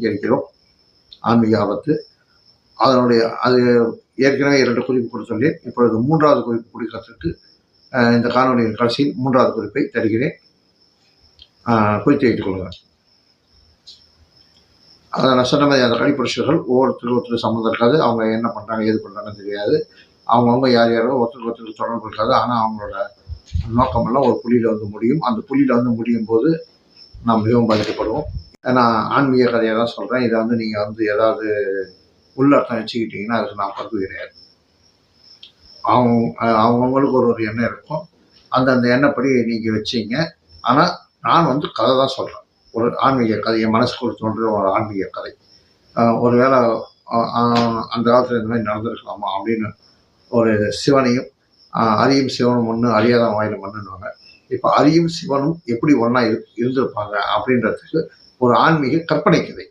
இருக்கிறோம். ஆன்மீக ஆபத்து அதனுடைய அது ஏற்கனவே 2 குறிப்பு கொடுத்துள்ளேன். இப்பொழுது 3வது குறிப்பு கொடுக்கிறதுக்கு இந்த காணொலியின் கடைசியில் 3வது குறிப்பை தருகிறேன். குறித்து வைத்துக் கொள்ளுங்கள். அதை நான் சொன்ன மாதிரி அந்த கடிப்புருஷர்கள் ஒவ்வொருத்தருக்கு சம்மந்தம் இருக்காது. அவங்க என்ன பண்ணுறாங்க ஏது பண்ணுறாங்கன்னு தெரியாது. அவங்கவுங்க யார் யாரோ ஒருத்தருக்கு தொடர்பு இருக்காது. ஆனால் அவங்களோட நோக்கமெல்லாம் ஒரு புள்ளியில் வந்து முடியும். அந்த புள்ளியில் வந்து முடியும் போது நாம் மிகவும் பாதிக்கப்படுவோம். நான் ஆன்மீக கதையை தான் சொல்கிறேன். இதை வந்து நீங்கள் வந்து ஏதாவது உள்ளர்த்தம் வச்சுக்கிட்டீங்கன்னா அதுக்கு நான் பொறுப்பு கிடையாது. அவங்கவுங்களுக்கு ஒரு எண்ணம் இருக்கும். அந்த எண்ணப்படி நீங்கள் வச்சிங்க. ஆனால் நான் வந்து கதை தான் சொல்கிறேன். ஒரு ஆன்மீக கதை, என் மனசுக்குள்ள தோன்ற ஒரு ஆன்மீக கதை. ஒருவேளை அந்த காலத்தில் இந்த மாதிரி நடந்திருக்கலாமா அப்படின்னு ஒரு சிவனையும் அரியும் சிவனும் ஒன்று அறியாதான் வாயில மண்ணுன்னுவாங்க. இப்போ அரியும் சிவனும் எப்படி ஒன்றா இருந்திருப்பாங்க அப்படின்றதுக்கு ஒரு ஆன்மீக கற்பனை கதை.